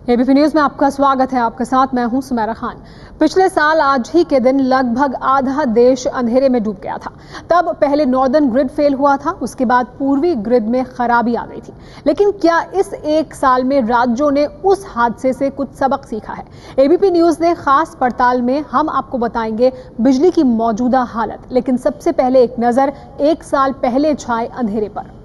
ABP news में आपका स्वागत है। आपके साथ मैं हूं सुमेरा खान। पिछले साल आज ही के दिन लगभग आधा देश अंधेरे में डूब गया था। तब पहले नॉर्दर्न ग्रिड फेल हुआ था, उसके बाद पूर्वी ग्रिड में खराबी आ गई थी। लेकिन क्या इस एक साल में राज्यों ने उस हादसे से कुछ सबक सीखा है? एबीपी न्यूज ने खास पड़ताल में हम आपको बताएंगे बिजली की मौजूदा हालत। लेकिन सबसे पहले एक नजर एक साल पहले छाए अंधेरे पर।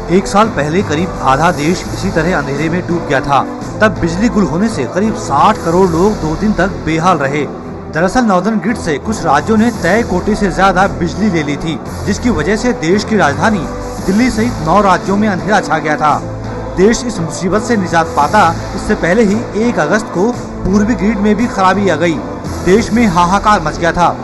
एक साल पहले करीब आधा देश इसी तरह अंधेरे में डूब गया था। तब बिजली गुल होने से करीब 60 करोड़ लोग 2 दिन तक बेहाल रहे। दरअसल नॉर्दर्न ग्रिड से कुछ राज्यों ने तय कोटे से ज्यादा बिजली ले ली थी, जिसकी वजह से देश की राजधानी दिल्ली सहित 9 राज्यों में अंधेरा छा गया था। देश इस मुसीबत से निजात पाता इससे पहले ही 1 अगस्त को पूर्वी ग्रिड में भी खराबी आ गई। देश में हाहाकार मच गया था।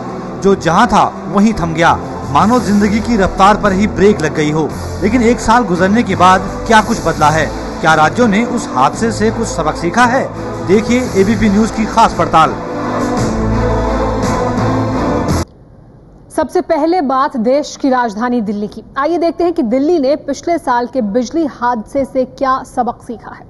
जो जहां था वहीं थम गया, मानो जिंदगी की रफ्तार पर ही ब्रेक लग गई हो। लेकिन एक साल गुजरने के बाद क्या कुछ बदला है? क्या राज्यों ने उस हादसे से कुछ सबक सीखा है? देखिए एबीपी न्यूज की खास पड़ताल। सबसे पहले बात देश की राजधानी दिल्ली की। आइए देखते हैं कि दिल्ली ने पिछले साल के बिजली हादसे से क्या सबक सीखा है।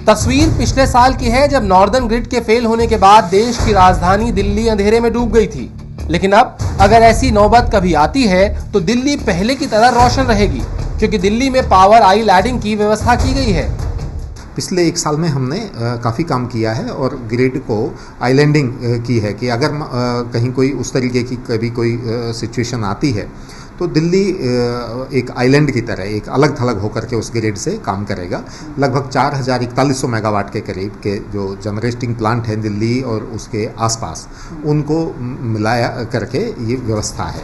तस्वीर पिछले साल की है, जब नॉर्दर्न ग्रिड के फेल होने के बाद देश की राजधानी दिल्ली अंधेरे में डूब गई थी। लेकिन अब अगर ऐसी नौबत कभी आती है तो दिल्ली पहले की तरह रोशन रहेगी, क्योंकि दिल्ली में पावर आई लैडिंग की व्यवस्था की गई है। पिछले एक साल में हमने काफ़ी काम किया है और ग्रिड को आइलैंडिंग की है कि अगर कहीं कोई उस तरीके की कभी कोई सिचुएशन आती है तो दिल्ली एक आइलैंड की तरह एक अलग थलग होकर के उस ग्रिड से काम करेगा। लगभग 4100 मेगावाट के करीब के जो जनरेटिंग प्लांट हैं दिल्ली और उसके आसपास, उनको मिलाया करके ये व्यवस्था है।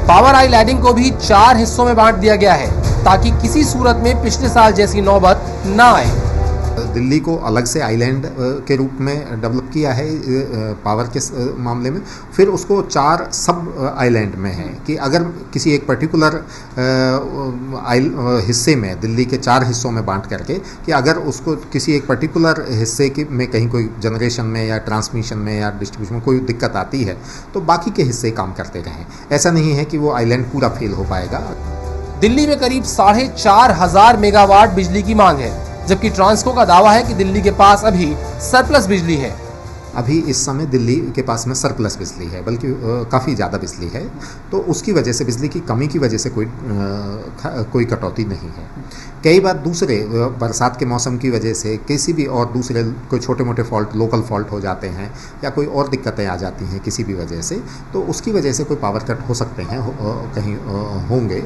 पावर आई लैडिंग को भी 4 हिस्सों में बांट दिया गया है, ताकि किसी सूरत में पिछले साल जैसी नौबत ना आए। दिल्ली को अलग से आइलैंड के रूप में डेवलप किया है पावर के मामले में। फिर उसको 4 सब आइलैंड में है कि अगर किसी एक पर्टिकुलर हिस्से में, दिल्ली के 4 हिस्सों में बांट करके, कि अगर उसको किसी एक पर्टिकुलर हिस्से में कहीं कोई जनरेशन में या ट्रांसमिशन में या डिस्ट्रीब्यूशन में कोई दिक्कत आती है तो बाकी के हिस्से काम करते रहें। ऐसा नहीं है कि वो आइलैंड पूरा फेल हो पाएगा। दिल्ली में करीब 4500 मेगावाट बिजली की मांग है, जबकि ट्रांसको का दावा है कि दिल्ली के पास अभी सरप्लस बिजली है। अभी इस समय दिल्ली के पास में सरप्लस बिजली है, बल्कि काफ़ी ज़्यादा बिजली है। तो उसकी वजह से, बिजली की कमी की वजह से कोई कटौती नहीं है। कई बार दूसरे बरसात के मौसम की वजह से किसी भी और दूसरे कोई छोटे मोटे फॉल्ट, लोकल फॉल्ट हो जाते हैं या कोई और दिक्कतें आ जाती हैं किसी भी वजह से, तो उसकी वजह से कोई पावर कट हो सकते हैं, कहीं होंगे।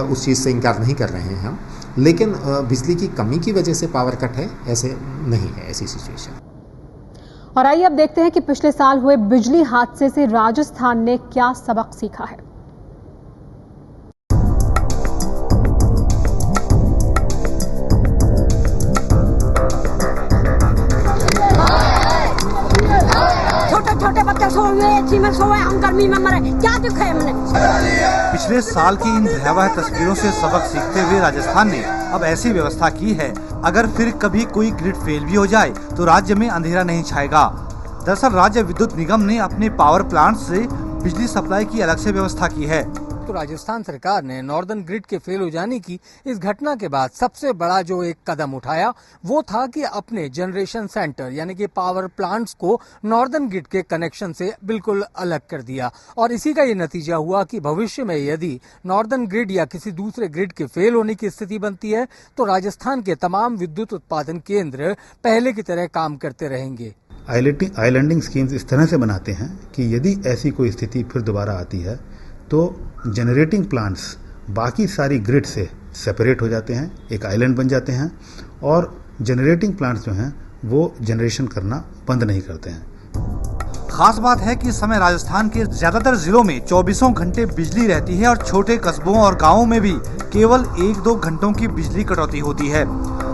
उस चीज़ से इनकार नहीं कर रहे हैं हम। लेकिन बिजली की कमी की वजह से पावर कट है, ऐसे नहीं है ऐसी सिचुएशन। और आइए अब देखते हैं कि पिछले साल हुए बिजली हादसे से राजस्थान ने क्या सबक सीखा है। छोटे बच्चे सोए में सोए, हम गर्मी में मरे, क्या दुख है हमने। पिछले साल की इन भयावह तस्वीरों से सबक सीखते हुए राजस्थान ने अब ऐसी व्यवस्था की है, अगर फिर कभी कोई ग्रिड फेल भी हो जाए तो राज्य में अंधेरा नहीं छाएगा। दरअसल राज्य विद्युत निगम ने अपने पावर प्लांट से बिजली सप्लाई की अलग से व्यवस्था की है। तो राजस्थान सरकार ने नॉर्दर्न ग्रिड के फेल हो जाने की इस घटना के बाद सबसे बड़ा जो एक कदम उठाया वो था कि अपने जनरेशन सेंटर यानी कि पावर प्लांट्स को नॉर्दर्न ग्रिड के कनेक्शन से बिल्कुल अलग कर दिया। और इसी का ये नतीजा हुआ कि भविष्य में यदि नॉर्दर्न ग्रिड या किसी दूसरे ग्रिड के फेल होने की स्थिति बनती है तो राजस्थान के तमाम विद्युत उत्पादन केंद्र पहले की तरह काम करते रहेंगे। आइलैंडिंग स्कीम्स इस तरह से बनाते हैं कि यदि ऐसी कोई स्थिति फिर दोबारा आती है तो जनरेटिंग प्लांट्स बाकी सारी ग्रिड से सेपरेट हो जाते हैं, एक आइलैंड बन जाते हैं, और जनरेटिंग प्लांट्स जो हैं वो जनरेशन करना बंद नहीं करते हैं। खास बात है कि इस समय राजस्थान के ज्यादातर जिलों में 24 घंटे बिजली रहती है और छोटे कस्बों और गाँवों में भी केवल 1-2 घंटों की बिजली कटौती होती है।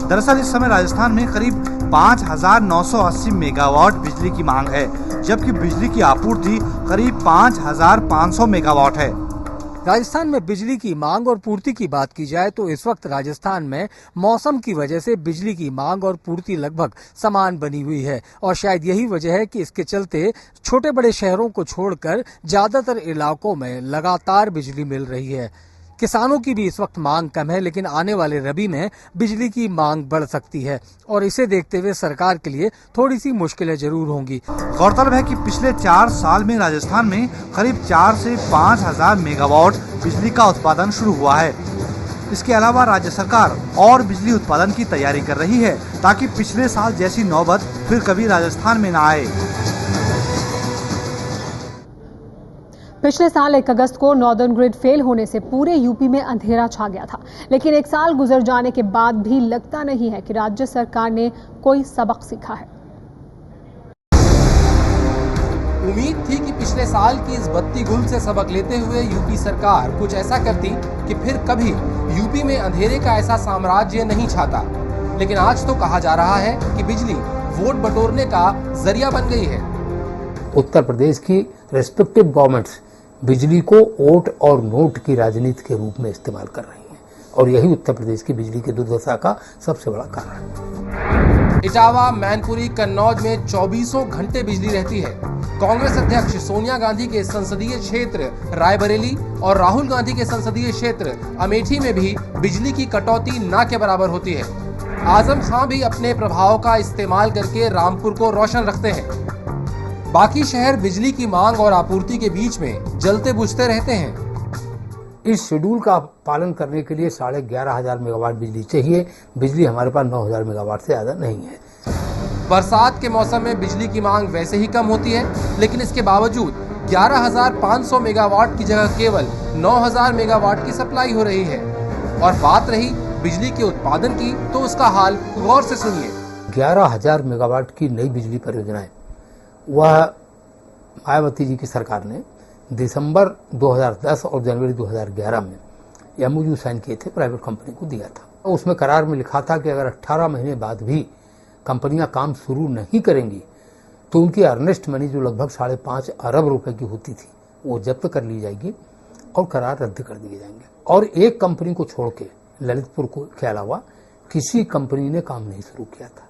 दरअसल इस समय राजस्थान में करीब 5980 मेगावाट बिजली की मांग है, जबकि बिजली की आपूर्ति करीब 5500 मेगावाट है। राजस्थान में बिजली की मांग और पूर्ति की बात की जाए तो इस वक्त राजस्थान में मौसम की वजह से बिजली की मांग और पूर्ति लगभग समान बनी हुई है और शायद यही वजह है कि इसके चलते छोटे बड़े शहरों को छोड़कर ज्यादातर इलाकों में लगातार बिजली मिल रही है। किसानों की भी इस वक्त मांग कम है, लेकिन आने वाले रबी में बिजली की मांग बढ़ सकती है और इसे देखते हुए सरकार के लिए थोड़ी सी मुश्किलें जरूर होंगी। गौरतलब है कि पिछले 4 साल में राजस्थान में करीब 4 से 5 हजार मेगावाट बिजली का उत्पादन शुरू हुआ है। इसके अलावा राज्य सरकार और बिजली उत्पादन की तैयारी कर रही है ताकि पिछले साल जैसी नौबत फिर कभी राजस्थान में न आए। पिछले साल 1 अगस्त को नॉर्दर्न ग्रिड फेल होने से पूरे यूपी में अंधेरा छा गया था, लेकिन 1 साल गुजर जाने के बाद भी लगता नहीं है कि राज्य सरकार ने कोई सबक सीखा है। उम्मीद थी कि पिछले साल की इस बत्ती गुल से सबक लेते हुए यूपी सरकार कुछ ऐसा करती कि फिर कभी यूपी में अंधेरे का ऐसा साम्राज्य नहीं छाता, लेकिन आज तो कहा जा रहा है कि बिजली वोट बटोरने का जरिया बन गई है। उत्तर प्रदेश की रेस्पेक्टिव गवर्नमेंट्स बिजली को वोट और नोट की राजनीति के रूप में इस्तेमाल कर रही हैं और यही उत्तर प्रदेश की बिजली की दुर्दशा का सबसे बड़ा कारण है। इटावा, मैनपुरी, कन्नौज में 24 घंटे बिजली रहती है। कांग्रेस अध्यक्ष सोनिया गांधी के संसदीय क्षेत्र रायबरेली और राहुल गांधी के संसदीय क्षेत्र अमेठी में भी बिजली की कटौती न के बराबर होती है। आजम खां भी अपने प्रभाव का इस्तेमाल करके रामपुर को रोशन रखते हैं। बाकी शहर बिजली की मांग और आपूर्ति के बीच में जलते बुझते रहते हैं। इस शेड्यूल का पालन करने के लिए 11,500 मेगावाट बिजली चाहिए। बिजली हमारे पास 9,000 मेगावाट से ज्यादा नहीं है। बरसात के मौसम में बिजली की मांग वैसे ही कम होती है, लेकिन इसके बावजूद 11,500 मेगावाट की जगह केवल 9,000 मेगावाट की सप्लाई हो रही है। और बात रही बिजली के उत्पादन की, तो उसका हाल गौर से सुनिए। 11,000 मेगावाट की नई बिजली परियोजनाएं वह मायावती जी की सरकार ने दिसंबर 2010 और जनवरी 2011 में एमओयू साइन किए थे, प्राइवेट कंपनी को दिया था। उसमें करार में लिखा था कि अगर 18 महीने बाद भी कंपनियां काम शुरू नहीं करेंगी तो उनकी अर्नेस्ट मनी जो लगभग 5.5 अरब रुपए की होती थी वो जब्त कर ली जाएगी और करार रद्द कर दिए जाएंगे। और एक कंपनी को छोड़ के ललितपुर के अलावा किसी कंपनी ने काम नहीं शुरू किया था।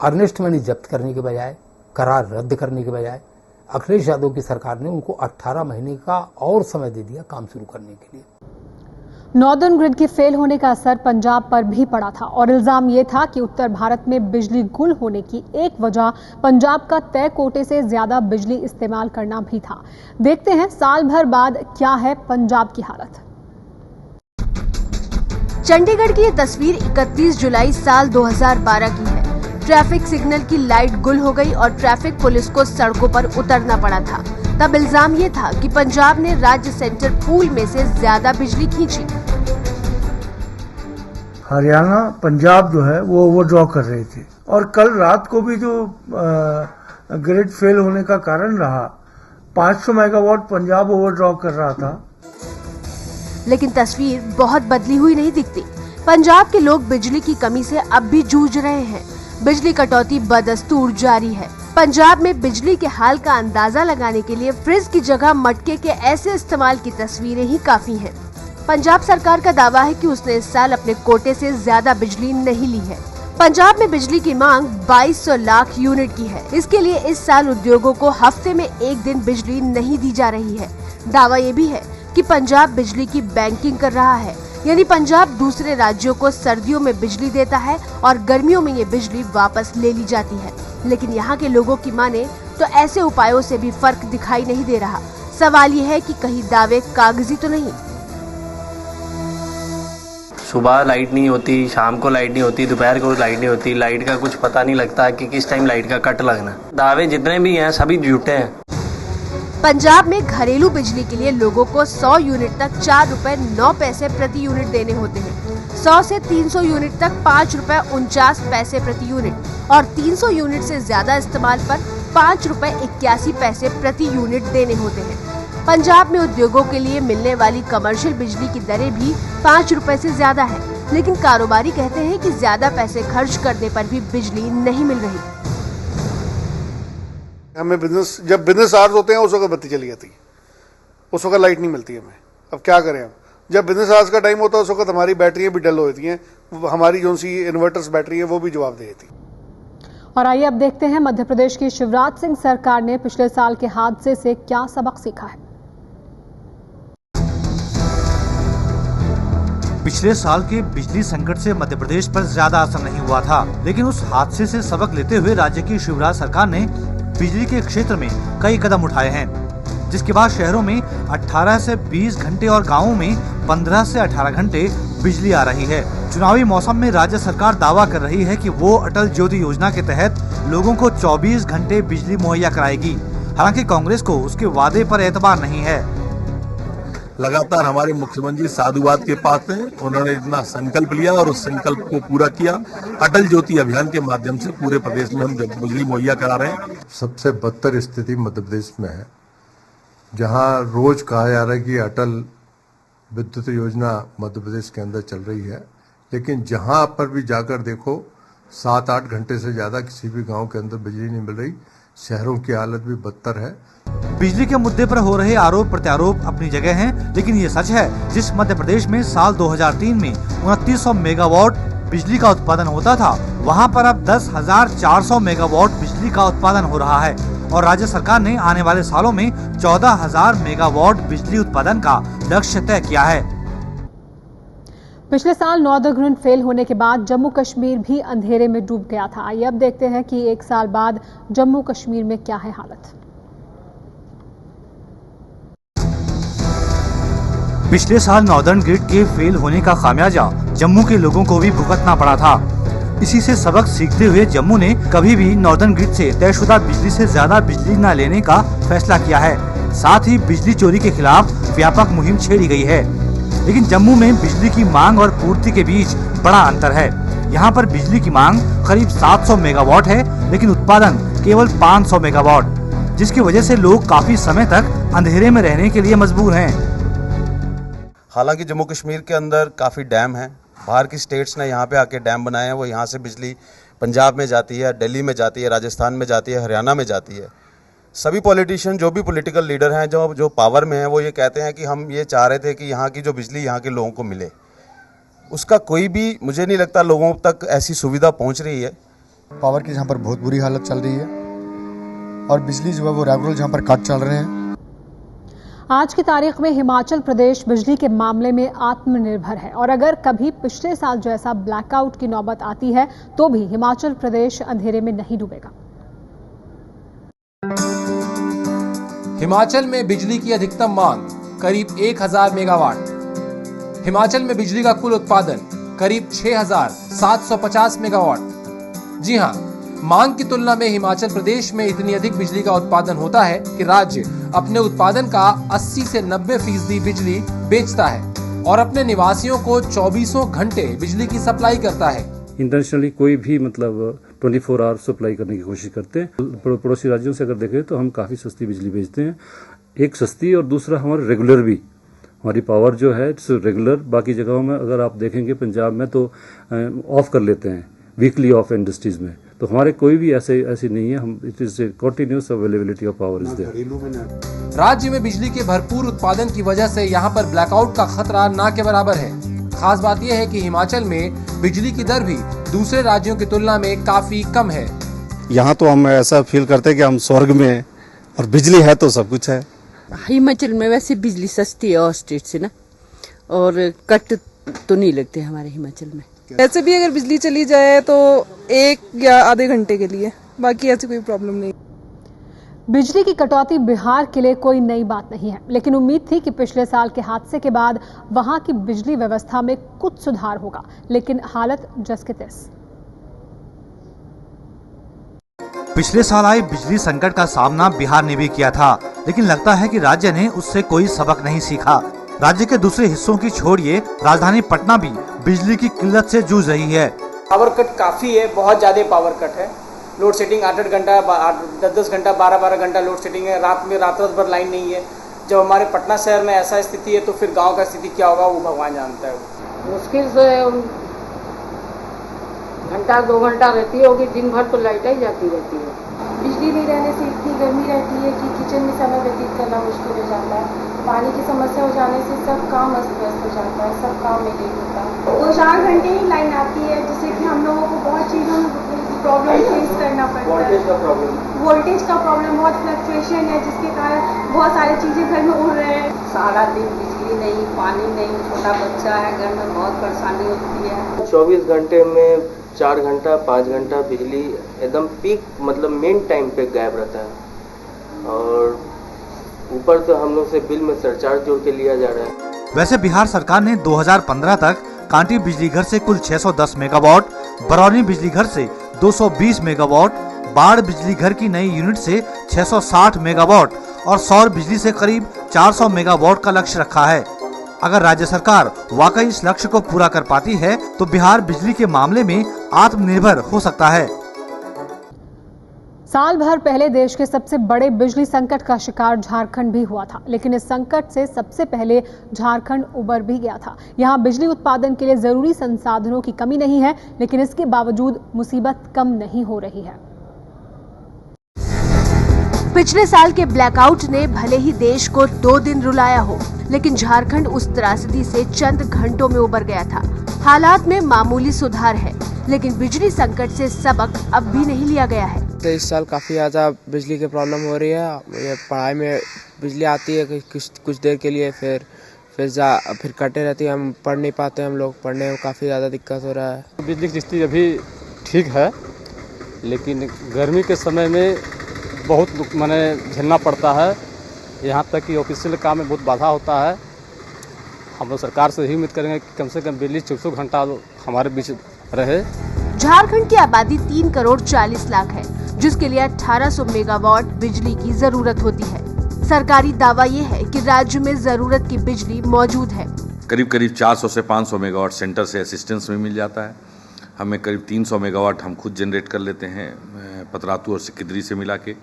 अर्नेस्ट मनी जब्त करने के बजाय, करार रद्द करने के बजाय अखिलेश यादव की सरकार ने उनको 18 महीने का और समय दे दिया काम शुरू करने के लिए। नॉर्दर्न ग्रिड के फेल होने का असर पंजाब पर भी पड़ा था और इल्जाम यह था कि उत्तर भारत में बिजली गुल होने की एक वजह पंजाब का तय कोटे से ज्यादा बिजली इस्तेमाल करना भी था। देखते हैं साल भर बाद क्या है पंजाब की हालत। चंडीगढ़ की ये तस्वीर 31 जुलाई साल 2012 की है। ट्रैफिक सिग्नल की लाइट गुल हो गई और ट्रैफिक पुलिस को सड़कों पर उतरना पड़ा था। तब इल्जाम ये था कि पंजाब ने राज्य सेंटर पूल में से ज्यादा बिजली खींची। हरियाणा, पंजाब जो है वो ओवरड्रॉ कर रहे थे और कल रात को भी जो ग्रिड फेल होने का कारण रहा, 500 मेगावाट पंजाब ओवरड्रॉ कर रहा था। लेकिन तस्वीर बहुत बदली हुई नहीं दिखती। पंजाब के लोग बिजली की कमी से अब भी जूझ रहे हैं। बिजली कटौती बदस्तूर जारी है। पंजाब में बिजली के हाल का अंदाजा लगाने के लिए फ्रिज की जगह मटके के ऐसे इस्तेमाल की तस्वीरें ही काफी हैं। पंजाब सरकार का दावा है कि उसने इस साल अपने कोटे से ज्यादा बिजली नहीं ली है। पंजाब में बिजली की मांग 2200 लाख यूनिट की है। इसके लिए इस साल उद्योगों को हफ्ते में एक दिन बिजली नहीं दी जा रही है। दावा ये भी है कि पंजाब बिजली की बैंकिंग कर रहा है, यानी पंजाब दूसरे राज्यों को सर्दियों में बिजली देता है और गर्मियों में ये बिजली वापस ले ली जाती है। लेकिन यहाँ के लोगों की माने तो ऐसे उपायों से भी फर्क दिखाई नहीं दे रहा। सवाल ये है कि कहीं दावे कागजी तो नहीं। सुबह लाइट नहीं होती, शाम को लाइट नहीं होती, दोपहर को लाइट नहीं होती। लाइट का कुछ पता नहीं लगता कि किस टाइम लाइट का कट लगना। दावे जितने भी हैं सभी झूठे हैं। पंजाब में घरेलू बिजली के लिए लोगों को 100 यूनिट तक 4 रुपए 9 पैसे प्रति यूनिट देने होते हैं। 100 से 300 यूनिट तक 5 रुपए 49 पैसे प्रति यूनिट और 300 यूनिट से ज्यादा इस्तेमाल पर 5 रुपए 81 पैसे प्रति यूनिट देने होते हैं। पंजाब में उद्योगों के लिए मिलने वाली कमर्शियल बिजली की दरें भी 5 रुपए से ज्यादा है, लेकिन कारोबारी कहते हैं कि ज्यादा पैसे खर्च करने पर भी बिजली नहीं मिल रही। हमें जब बिजनेस आवर्स होते हैं उस वक्त बत्ती चली जाती है, उस वक्त लाइट नहीं मिलती हमें। अब क्या करें हम, जब बिजनेस आवर्स का टाइम होता है उस वक्त हमारी बैटरियां भी डल होती हैं, हमारी जो सी इन्वर्टर्स बैटरी है वो भी जवाब दे देती। और आइए अब देखते हैं मध्य प्रदेश की शिवराज सिंह सरकार ने पिछले साल के हादसे से क्या सबक सीखा है। पिछले साल के बिजली संकट से मध्य प्रदेश पर ज्यादा असर नहीं हुआ था, लेकिन उस हादसे से सबक लेते हुए राज्य की शिवराज सरकार ने बिजली के क्षेत्र में कई कदम उठाए हैं, जिसके बाद शहरों में 18 से 20 घंटे और गांवों में 15 से 18 घंटे बिजली आ रही है। चुनावी मौसम में राज्य सरकार दावा कर रही है कि वो अटल ज्योति योजना के तहत लोगों को 24 घंटे बिजली मुहैया कराएगी। हालांकि कांग्रेस को उसके वादे पर एतबार नहीं है। लगातार हमारे मुख्यमंत्री साधुवाद के पास हैं, उन्होंने इतना संकल्प लिया और उस संकल्प को पूरा किया। अटल ज्योति अभियान के माध्यम से पूरे प्रदेश में हम बिजली मुहैया करा रहे हैं। सबसे बदतर स्थिति मध्य प्रदेश में है, जहां रोज कहा जा रहा है कि अटल विद्युत योजना मध्य प्रदेश के अंदर चल रही है, लेकिन जहां पर भी जाकर देखो 7-8 घंटे से ज्यादा किसी भी गांव के अंदर बिजली नहीं मिल रही। शहरों की हालत भी बदतर है। बिजली के मुद्दे पर हो रहे आरोप प्रत्यारोप अपनी जगह हैं, लेकिन ये सच है, जिस मध्य प्रदेश में साल 2003 में 2900 मेगावाट बिजली का उत्पादन होता था, वहां पर अब 10,400 मेगावाट बिजली का उत्पादन हो रहा है और राज्य सरकार ने आने वाले सालों में 14,000 मेगावाट बिजली उत्पादन का लक्ष्य तय किया है। पिछले साल नॉर्दर्न ग्रिड फेल होने के बाद जम्मू कश्मीर भी अंधेरे में डूब गया था। आइए अब देखते हैं कि एक साल बाद जम्मू कश्मीर में क्या है हालत। पिछले साल नॉर्दर्न ग्रिड के फेल होने का खामियाजा जम्मू के लोगों को भी भुगतना पड़ा था। इसी से सबक सीखते हुए जम्मू ने कभी भी नॉर्दर्न ग्रिड से तयशुदा बिजली से ज्यादा बिजली न लेने का फैसला किया है। साथ ही बिजली चोरी के खिलाफ व्यापक मुहिम छेड़ी गई है। लेकिन जम्मू में बिजली की मांग और पूर्ति के बीच बड़ा अंतर है। यहाँ पर बिजली की मांग करीब 700 मेगावाट है, लेकिन उत्पादन केवल 500 मेगावाट, जिसकी वजह से लोग काफी समय तक अंधेरे में रहने के लिए मजबूर हैं। हालांकि जम्मू कश्मीर के अंदर काफ़ी डैम हैं, बाहर की स्टेट्स ने यहाँ पे आके डैम बनाए हैं, वो यहाँ से बिजली पंजाब में जाती है, दिल्ली में जाती है, राजस्थान में जाती है, हरियाणा में जाती है। सभी पॉलिटिशियन, जो भी पॉलिटिकल लीडर हैं, जो पावर में हैं, वो ये कहते हैं कि हम ये चाह रहे थे कि यहाँ की जो बिजली यहाँ के लोगों को मिले। उसका कोई भी, मुझे नहीं लगता लोगों तक ऐसी सुविधा पहुँच रही है। पावर की जहाँ पर बहुत बुरी हालत चल रही है और बिजली जो है वो रेगुलर जहाँ पर कट चल रहे हैं। आज की तारीख में हिमाचल प्रदेश बिजली के मामले में आत्मनिर्भर है और अगर कभी पिछले साल जैसा ब्लैकआउट की नौबत आती है तो भी हिमाचल प्रदेश अंधेरे में नहीं डूबेगा। हिमाचल में बिजली की अधिकतम मांग करीब 1000 मेगावाट। हिमाचल में बिजली का कुल उत्पादन करीब 6750 मेगावाट। जी हां, मांग की तुलना में हिमाचल प्रदेश में इतनी अधिक बिजली का उत्पादन होता है कि राज्य अपने उत्पादन का 80 से 90% बिजली बेचता है और अपने निवासियों को 24 घंटे बिजली की सप्लाई करता है। इंटरनेशनली कोई भी 24 आवर सप्लाई करने की कोशिश करते हैं। पड़ोसी राज्यों से अगर देखें तो हम काफ़ी सस्ती बिजली बेचते हैं। एक सस्ती और दूसरा हमारे रेगुलर भी, हमारी पावर जो है रेगुलर। बाकी जगहों में अगर आप देखेंगे पंजाब में तो ऑफ कर लेते हैं, वीकली ऑफ इंडस्ट्रीज में, तो हमारे कोई भी ऐसी नहीं है। हम it is continuous availability of power is there. राज्य में बिजली के भरपूर उत्पादन की वजह से यहाँ पर ब्लैकआउट का खतरा ना के बराबर है। खास बात यह है कि हिमाचल में बिजली की दर भी दूसरे राज्यों की तुलना में काफी कम है। यहाँ तो हम ऐसा फील करते हैं कि हम स्वर्ग में हैं और बिजली है तो सब कुछ है। हिमाचल में वैसे बिजली सस्ती है और स्टेट से ना, और कट तो नहीं लगते हमारे हिमाचल में। ऐसे भी अगर बिजली चली जाए तो 1 या आधे घंटे के लिए, बाकी ऐसी कोई प्रॉब्लम नहीं। बिजली की कटौती बिहार के लिए कोई नई बात नहीं है, लेकिन उम्मीद थी कि पिछले साल के हादसे के बाद वहां की बिजली व्यवस्था में कुछ सुधार होगा, लेकिन हालत जस के तैस। पिछले साल आए बिजली संकट का सामना बिहार ने भी किया था, लेकिन लगता है कि राज्य ने उससे कोई सबक नहीं सीखा। राज्य के दूसरे हिस्सों की छोड़िए, राजधानी पटना भी बिजली की किल्लत से जूझ रही है। पावर कट काफी है, बहुत ज्यादा पावर कट है। लोड सेटिंग 8-8 घंटा, 10-10 घंटा, 12-12 घंटा लोड सेटिंग है। रात में रात भर लाइन नहीं है। जब हमारे पटना शहर में ऐसा स्थिति है तो फिर गांव का स्थिति क्या होगा वो भगवान जानता है। मुश्किल से घंटा 2 घंटा रहती होगी, दिन भर तो लाइट ही जाती रहती है। बिजली नहीं रहने से इतनी गर्मी रहती है कि किचन में समय व्यतीत करना मुश्किल हो जाता है। पानी की समस्या हो जाने से सब काम अस्त व्यस्त हो जाता है, सब काम में लेट होता है। 2-4 घंटे ही लाइन आती है, जिससे कि हम लोगों को बहुत चीज़ों में प्रॉब्लम फेस करना पड़ता है। वोल्टेज का प्रॉब्लम बहुत फ्लक्चुएशन है, जिसके कारण बहुत सारी चीज़ें घर में उड़ रहे हैं। सारा दिन बिजली नहीं, पानी नहीं, छोटा बच्चा है घर में, बहुत परेशानी होती है। 24 घंटे में 4 घंटा 5 घंटा बिजली एकदम पीक मतलब मेन टाइम पे गायब रहता है, और ऊपर तो हम लोग से बिल में सरचार्ज जोड़ के लिया जा रहा है। वैसे बिहार सरकार ने 2015 तक कांटी बिजली घर से कुल 610 मेगावाट, बरौनी बिजली घर से 220 मेगावाट, बाढ़ बिजली घर की नई यूनिट से 660 मेगावाट और सौर बिजली से करीब 400 मेगावाट का लक्ष्य रखा है। अगर राज्य सरकार वाकई इस लक्ष्य को पूरा कर पाती है तो बिहार बिजली के मामले में आत्मनिर्भर हो सकता है। साल भर पहले देश के सबसे बड़े बिजली संकट का शिकार झारखंड भी हुआ था, लेकिन इस संकट से सबसे पहले झारखंड उबर भी गया था। यहाँ बिजली उत्पादन के लिए जरूरी संसाधनों की कमी नहीं है, लेकिन इसके बावजूद मुसीबत कम नहीं हो रही है। पिछले साल के ब्लैकआउट ने भले ही देश को 2 दिन रुलाया हो, लेकिन झारखंड उस त्रासदी से चंद घंटों में उबर गया था। हालात में मामूली सुधार है, लेकिन बिजली संकट से सबक अब भी नहीं लिया गया है। इस साल काफ़ी ज़्यादा बिजली की प्रॉब्लम हो रही है। ये पढ़ाई में बिजली आती है कुछ देर के लिए, फिर कटे रहती है, हम पढ़ नहीं पाते, हम लोग पढ़ने में काफ़ी ज़्यादा दिक्कत हो रहा है। बिजली की स्थिति अभी ठीक है, लेकिन गर्मी के समय में बहुत माने झेलना पड़ता है। यहाँ तक कि ऑफिशियल काम में बहुत बाधा होता है। हम लोग सरकार से ही उम्मीद करेंगे कि कम से कम बिजली 24 घंटा हमारे बीच रहे। झारखंड की आबादी 3 करोड़ 40 लाख है, जिसके लिए 1800 मेगावाट बिजली की जरूरत होती है। सरकारी दावा ये है कि राज्य में जरूरत की बिजली मौजूद है। करीब 400 से 500 मेगावाट सेंटर से असिस्टेंस में मिल जाता है। हमें करीब 300 मेगावाट हम खुद जनरेट कर लेते हैं पतरातू और सिकिदरी से मिला के,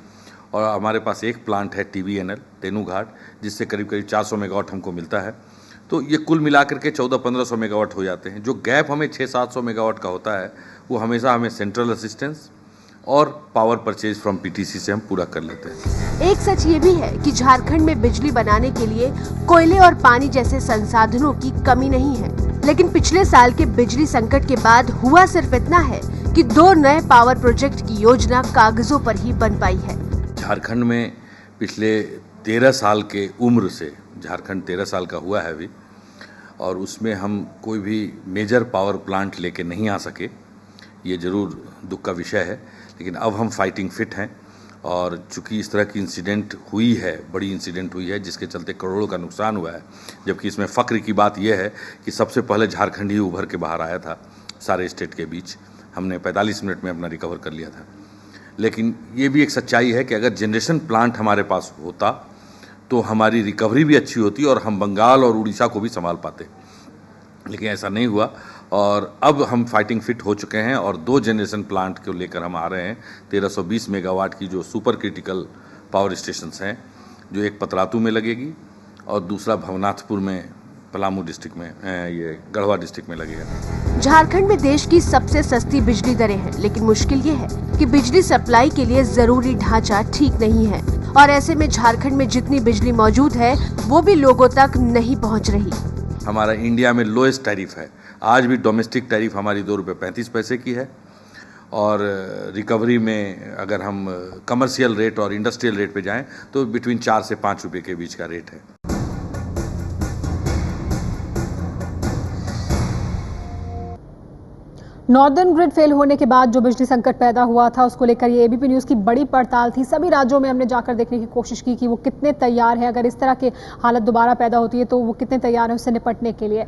और हमारे पास एक प्लांट है TBNL तेनूघाट, जिससे करीब 400 मेगावाट हमको मिलता है। तो ये कुल मिलाकर के 1400-1500 मेगावाट हो जाते हैं। जो गैप हमें 600-700 मेगावाट का होता है, वो हमेशा हमें सेंट्रल असिस्टेंस और पावर परचेज फ्रॉम PTC से हम पूरा कर लेते हैं। एक सच ये भी है कि झारखंड में बिजली बनाने के लिए कोयले और पानी जैसे संसाधनों की कमी नहीं है, लेकिन पिछले साल के बिजली संकट के बाद हुआ सिर्फ इतना है कि 2 नए पावर प्रोजेक्ट की योजना कागजों पर ही बन पाई है। झारखंड में पिछले 13 साल के उम्र से झारखंड 13 साल का हुआ है अभी, और उसमें हम कोई भी मेजर पावर प्लांट लेके नहीं आ सके। ये जरूर दुख का विषय है, लेकिन अब हम फाइटिंग फिट हैं। और चूंकि इस तरह की इंसिडेंट हुई है, बड़ी इंसिडेंट हुई है, जिसके चलते करोड़ों का नुकसान हुआ है, जबकि इसमें फ़ख्र की बात यह है कि सबसे पहले झारखंड ही उभर के बाहर आया था सारे स्टेट के बीच। हमने 45 मिनट में अपना रिकवर कर लिया था। लेकिन ये भी एक सच्चाई है कि अगर जनरेशन प्लांट हमारे पास होता तो हमारी रिकवरी भी अच्छी होती और हम बंगाल और उड़ीसा को भी संभाल पाते, लेकिन ऐसा नहीं हुआ। और अब हम फाइटिंग फिट हो चुके हैं और 2 जनरेशन प्लांट को लेकर हम आ रहे हैं। 1320 मेगावाट की जो सुपर क्रिटिकल पावर स्टेशंस हैं, जो एक पतरातू में लगेगी और दूसरा भवनाथपुर में, पलामू डिस्ट्रिक्ट में, ये गढ़वा डिस्ट्रिक्ट में लगेगा। झारखंड में देश की सबसे सस्ती बिजली दरें हैं, लेकिन मुश्किल ये है कि बिजली सप्लाई के लिए जरूरी ढांचा ठीक नहीं है, और ऐसे में झारखंड में जितनी बिजली मौजूद है वो भी लोगों तक नहीं पहुंच रही। हमारा इंडिया में लोएस्ट टैरिफ है। आज भी डोमेस्टिक टैरिफ हमारी 2 रुपये 35 पैसे की है, और रिकवरी में अगर हम कमर्शियल रेट और इंडस्ट्रियल रेट पे जाएं तो बिटवीन 4 से 5 रुपये के बीच का रेट है। नॉर्दर्न ग्रिड फेल होने के बाद जो बिजली संकट पैदा हुआ था, उसको लेकर ये एबीपी न्यूज़ की बड़ी पड़ताल थी। सभी राज्यों में हमने जाकर देखने की कोशिश की कि वो कितने तैयार हैं, अगर इस तरह की हालत दोबारा पैदा होती है तो वो कितने तैयार हैं उससे निपटने के लिए।